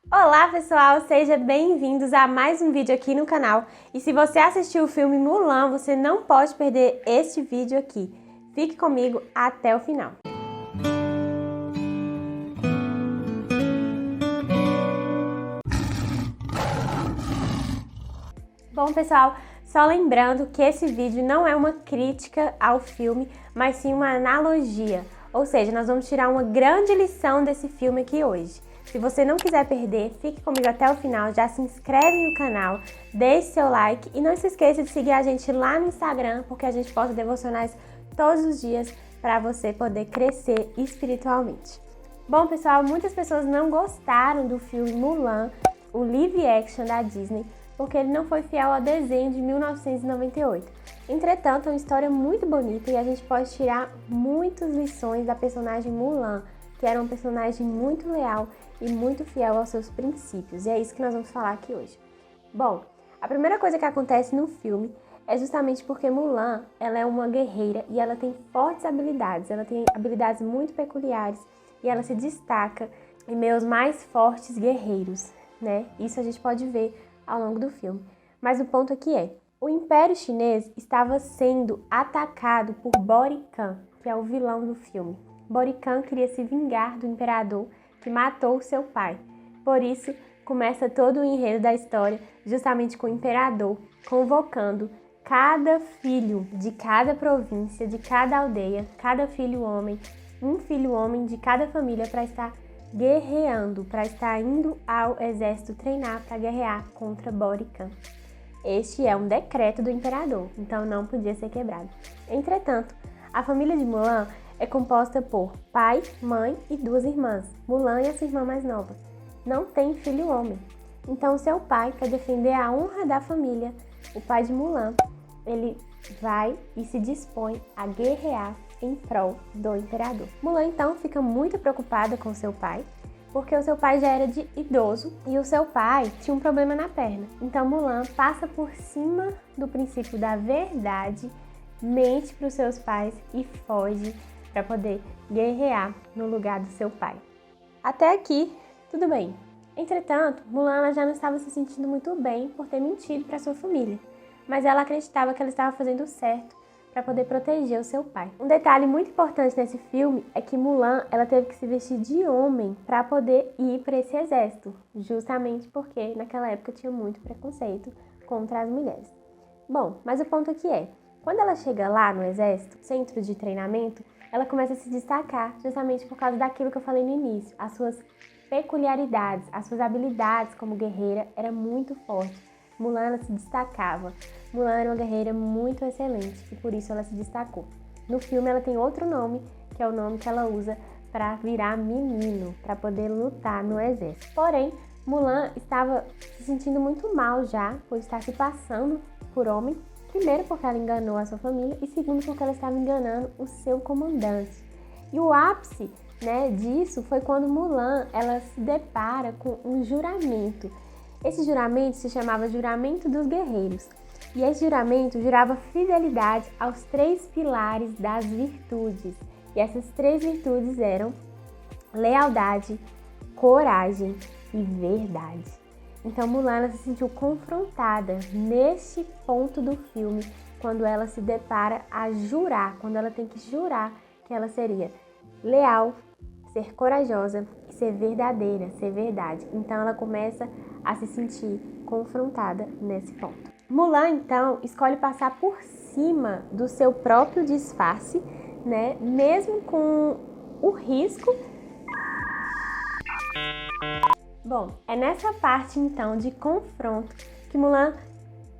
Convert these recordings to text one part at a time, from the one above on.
Olá pessoal, sejam bem-vindos a mais um vídeo aqui no canal. E se você assistiu o filme Mulan, você não pode perder este vídeo aqui. Fique comigo até o final. Bom pessoal, só lembrando que esse vídeo não é uma crítica ao filme, mas sim uma analogia. Ou seja, nós vamos tirar uma grande lição desse filme aqui hoje. Se você não quiser perder, fique comigo até o final, já se inscreve no canal, deixe seu like e não se esqueça de seguir a gente lá no Instagram, porque a gente posta devocionais todos os dias para você poder crescer espiritualmente. Bom pessoal, muitas pessoas não gostaram do filme Mulan, o live action da Disney, porque ele não foi fiel ao desenho de 1998. Entretanto, é uma história muito bonita e a gente pode tirar muitas lições da personagem Mulan, que era um personagem muito leal e muito fiel aos seus princípios. E é isso que nós vamos falar aqui hoje. Bom, a primeira coisa que acontece no filme é justamente porque Mulan, ela é uma guerreira e ela tem fortes habilidades. Ela tem habilidades muito peculiares e ela se destaca em meio aos mais fortes guerreiros, né? Isso a gente pode ver ao longo do filme. Mas o ponto aqui é, o Império Chinês estava sendo atacado por Borican, que é o vilão do filme. Borican queria se vingar do imperador que matou seu pai. Por isso, começa todo o enredo da história justamente com o imperador convocando cada filho de cada província, de cada aldeia, cada filho homem, um filho homem de cada família para estar guerreando, para estar indo ao exército treinar para guerrear contra Borican. Este é um decreto do imperador, então não podia ser quebrado. Entretanto, a família de Mulan é composta por pai, mãe e duas irmãs, Mulan e a sua irmã mais nova. Não tem filho homem. Então seu pai quer defender a honra da família. O pai de Mulan, ele vai e se dispõe a guerrear em prol do imperador. Mulan então fica muito preocupada com seu pai, porque o seu pai já era de idoso e o seu pai tinha um problema na perna. Então Mulan passa por cima do princípio da verdade, mente para os seus pais e foge para poder guerrear no lugar do seu pai. Até aqui, tudo bem. Entretanto, Mulan já não estava se sentindo muito bem por ter mentido para sua família, mas ela acreditava que ela estava fazendo certo para poder proteger o seu pai. Um detalhe muito importante nesse filme é que Mulan ela teve que se vestir de homem para poder ir para esse exército, justamente porque naquela época tinha muito preconceito contra as mulheres. Bom, mas o ponto aqui é, quando ela chega lá no exército, centro de treinamento, ela começa a se destacar justamente por causa daquilo que eu falei no início. As suas peculiaridades, as suas habilidades como guerreira era muito forte. Mulan ela se destacava. Mulan era uma guerreira muito excelente e por isso ela se destacou. No filme ela tem outro nome, que é o nome que ela usa para virar menino, para poder lutar no exército. Porém, Mulan estava se sentindo muito mal já por estar se passando por homem. Primeiro porque ela enganou a sua família e segundo porque ela estava enganando o seu comandante. E o ápice, disso foi quando Mulan ela se depara com um juramento. Esse juramento se chamava Juramento dos Guerreiros. E esse juramento jurava fidelidade aos 3 pilares das virtudes. E essas 3 virtudes eram lealdade, coragem e verdade. Então Mulan ela se sentiu confrontada neste ponto do filme, quando ela se depara a jurar, quando ela tem que jurar que ela seria leal, ser corajosa e ser verdadeira, ser verdade. Então ela começa a se sentir confrontada nesse ponto. Mulan então escolhe passar por cima do seu próprio disfarce, mesmo com o risco. Bom, é nessa parte então de confronto que Mulan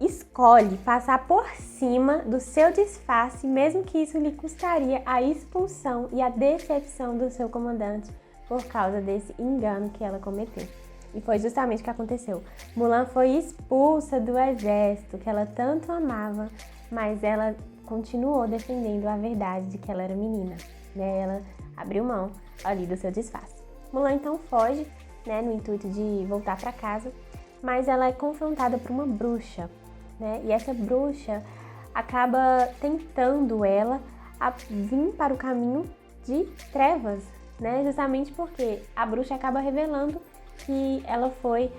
escolhe passar por cima do seu disfarce, mesmo que isso lhe custaria a expulsão e a decepção do seu comandante por causa desse engano que ela cometeu. E foi justamente o que aconteceu. Mulan foi expulsa do exército que ela tanto amava, mas ela continuou defendendo a verdade de que ela era menina. Ela abriu mão ali do seu disfarce. Mulan então foge, no intuito de voltar para casa, mas ela é confrontada por uma bruxa, e essa bruxa acaba tentando ela a vir para o caminho de trevas, justamente porque a bruxa acaba revelando que ela foi,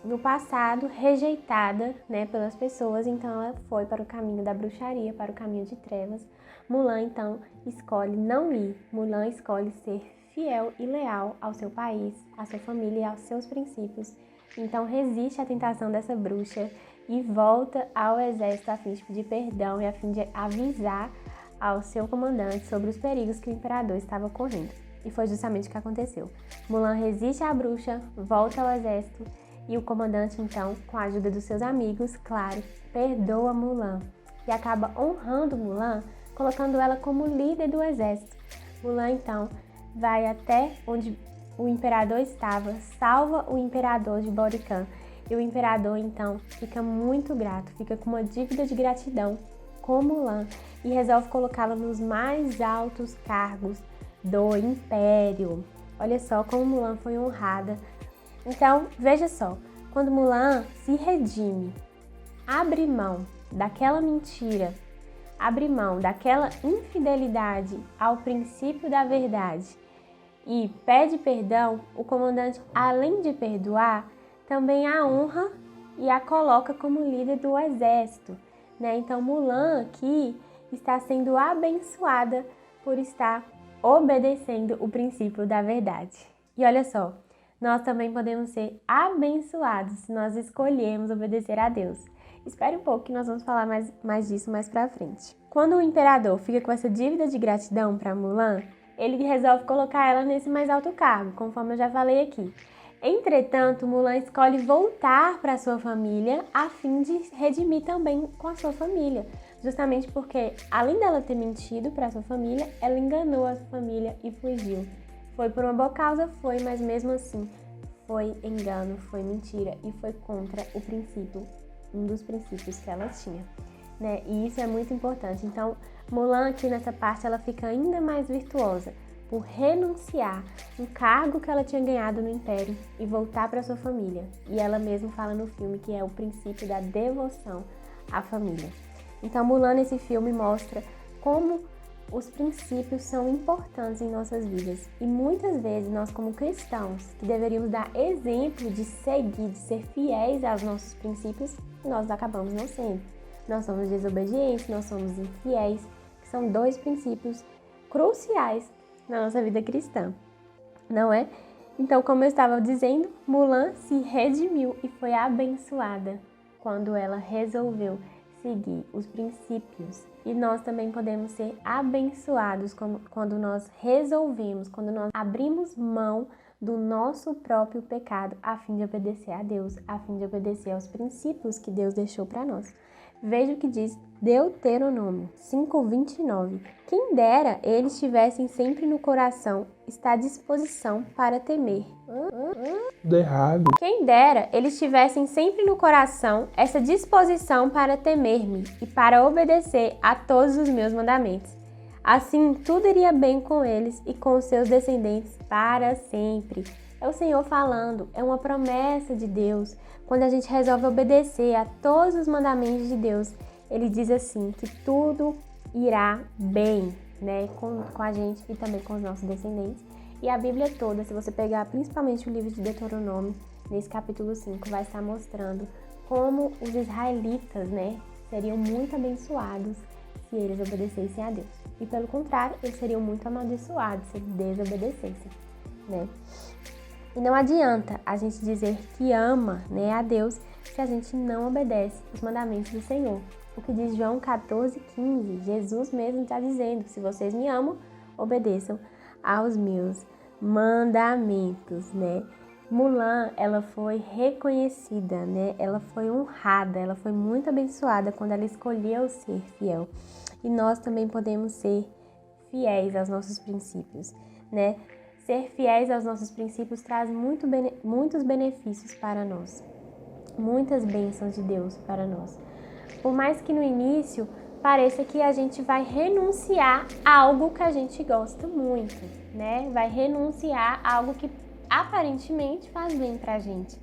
no passado, rejeitada, né, pelas pessoas, então ela foi para o caminho da bruxaria, para o caminho de trevas. Mulan, então, escolhe não ir. Mulan escolhe ser fiel e leal ao seu país, à sua família e aos seus princípios. Então, resiste à tentação dessa bruxa e volta ao exército a fim de pedir perdão e a fim de avisar ao seu comandante sobre os perigos que o imperador estava correndo. E foi justamente o que aconteceu. Mulan resiste à bruxa, volta ao exército e o comandante, então, com a ajuda dos seus amigos, claro, perdoa Mulan e acaba honrando Mulan, colocando ela como líder do exército. Mulan, então, vai até onde o imperador estava, salva o imperador de Borican e o imperador, então, fica muito grato, fica com uma dívida de gratidão com Mulan e resolve colocá-la nos mais altos cargos do império. Olha só como Mulan foi honrada. Então, veja só, quando Mulan se redime, abre mão daquela mentira, abre mão daquela infidelidade ao princípio da verdade e pede perdão, o comandante, além de perdoar, também a honra e a coloca como líder do exército, né? Então, Mulan aqui está sendo abençoada por estar obedecendo o princípio da verdade. E olha só, nós também podemos ser abençoados se nós escolhermos obedecer a Deus. Espere um pouco que nós vamos falar mais disso mais pra frente. Quando o imperador fica com essa dívida de gratidão para Mulan, ele resolve colocar ela nesse mais alto cargo, conforme eu já falei aqui. Entretanto, Mulan escolhe voltar para sua família a fim de redimir também com a sua família. Justamente porque, além dela ter mentido para sua família, ela enganou a família e fugiu. Foi por uma boa causa, foi, mas mesmo assim foi engano, foi mentira e foi contra o princípio, um dos princípios que ela tinha, né? E isso é muito importante. Então, Mulan aqui nessa parte ela fica ainda mais virtuosa por renunciar um cargo que ela tinha ganhado no império e voltar para sua família. E ela mesma fala no filme que é o princípio da devoção à família. Então, Mulan nesse filme mostra como os princípios são importantes em nossas vidas e muitas vezes nós, como cristãos, que deveríamos dar exemplo de seguir, de ser fiéis aos nossos princípios, nós acabamos não sendo. Nós somos desobedientes, nós somos infiéis, que são dois princípios cruciais na nossa vida cristã, não é? Então, como eu estava dizendo, Mulan se redimiu e foi abençoada quando ela resolveu seguir os princípios. E nós também podemos ser abençoados quando nós resolvemos, quando nós abrimos mão do nosso próprio pecado a fim de obedecer a Deus, a fim de obedecer aos princípios que Deus deixou para nós. Veja o que diz Deuteronômio 5:29. Quem dera eles tivessem sempre no coração esta disposição para temer. Errado. Quem dera eles tivessem sempre no coração essa disposição para temer-me e para obedecer a todos os meus mandamentos. Assim, tudo iria bem com eles e com os seus descendentes para sempre. É o Senhor falando, é uma promessa de Deus. Quando a gente resolve obedecer a todos os mandamentos de Deus, Ele diz assim, que tudo irá bem, né, com a gente e também com os nossos descendentes. E a Bíblia toda, se você pegar principalmente o livro de Deuteronômio, nesse capítulo 5, vai estar mostrando como os israelitas, né, seriam muito abençoados se eles obedecessem a Deus. E pelo contrário, eles seriam muito amaldiçoados se eles desobedecessem, né? E não adianta a gente dizer que ama, né, a Deus se a gente não obedece os mandamentos do Senhor. O que diz João 14:15, Jesus mesmo está dizendo, se vocês me amam, obedeçam aos meus mandamentos, né? Mulan, ela foi reconhecida, né? Ela foi honrada, ela foi muito abençoada quando ela escolheu ser fiel. E nós também podemos ser fiéis aos nossos princípios, né? Ser fiéis aos nossos princípios traz muitos benefícios para nós, muitas bênçãos de Deus para nós. Por mais que no início pareça que a gente vai renunciar a algo que a gente gosta muito, né? Vai renunciar a algo que aparentemente faz bem pra gente.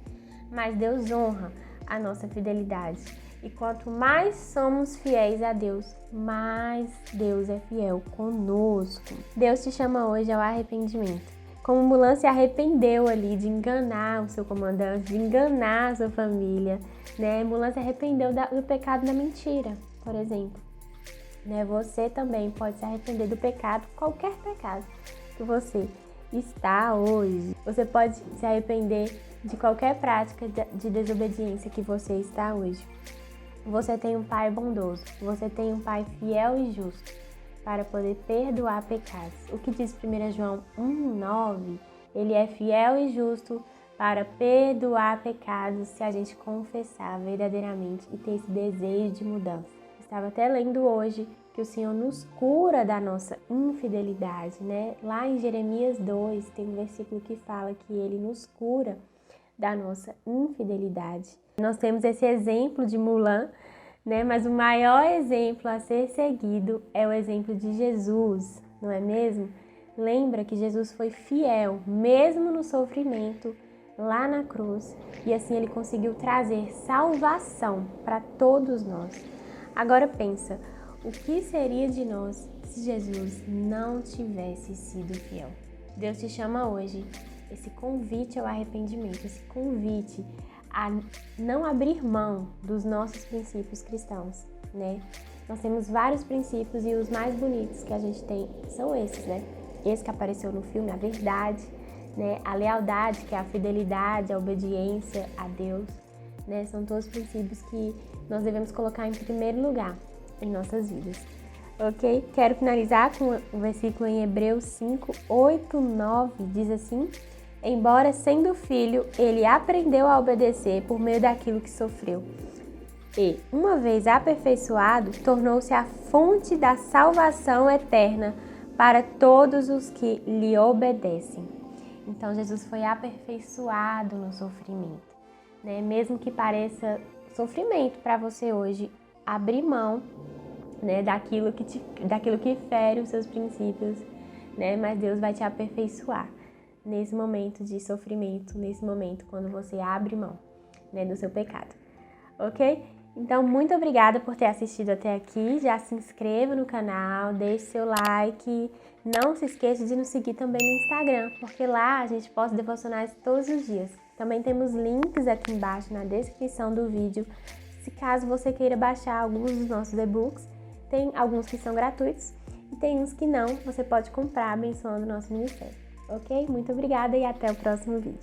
Mas Deus honra a nossa fidelidade. E quanto mais somos fiéis a Deus, mais Deus é fiel conosco. Deus te chama hoje ao arrependimento. como Mulan se arrependeu ali de enganar o seu comandante, de enganar a sua família, né? Mulan se arrependeu do pecado da mentira, por exemplo. Né? Você também pode se arrepender do pecado, qualquer pecado que você está hoje. Você pode se arrepender de qualquer prática de desobediência que você está hoje. Você tem um Pai bondoso, você tem um Pai fiel e justo para poder perdoar pecados. O que diz 1 João 1,9? Ele é fiel e justo para perdoar pecados se a gente confessar verdadeiramente e ter esse desejo de mudança. Estava até lendo hoje que o Senhor nos cura da nossa infidelidade, né? Lá em Jeremias 2 tem um versículo que fala que Ele nos cura da nossa infidelidade. Nós temos esse exemplo de Mulan, né? Mas o maior exemplo a ser seguido é o exemplo de Jesus, não é mesmo? Lembra que Jesus foi fiel, mesmo no sofrimento, lá na cruz, e assim Ele conseguiu trazer salvação para todos nós. Agora pensa, o que seria de nós se Jesus não tivesse sido fiel? Deus te chama hoje, esse convite ao arrependimento, esse convite a não abrir mão dos nossos princípios cristãos, né? Nós temos vários princípios e os mais bonitos que a gente tem são esses, né? Esse que apareceu no filme, a verdade, né? A lealdade, que é a fidelidade, a obediência a Deus, né? São todos princípios que nós devemos colocar em primeiro lugar em nossas vidas, ok? Quero finalizar com o versículo em Hebreus 5, 8, 9, diz assim: embora sendo filho, ele aprendeu a obedecer por meio daquilo que sofreu. E, uma vez aperfeiçoado, tornou-se a fonte da salvação eterna para todos os que lhe obedecem. Então, Jesus foi aperfeiçoado no sofrimento, né? Mesmo que pareça sofrimento para você hoje, abrir mão, né, daquilo que fere os seus princípios, né? Mas Deus vai te aperfeiçoar nesse momento de sofrimento, nesse momento quando você abre mão, né, do seu pecado, ok? Então, muito obrigada por ter assistido até aqui. Já se inscreva no canal, deixe seu like. Não se esqueça de nos seguir também no Instagram, porque lá a gente posta devocionais todos os dias. Também temos links aqui embaixo na descrição do vídeo, se caso você queira baixar alguns dos nossos e-books. Tem alguns que são gratuitos e tem uns que não, você pode comprar abençoando o nosso ministério. Ok? Muito obrigada e até o próximo vídeo.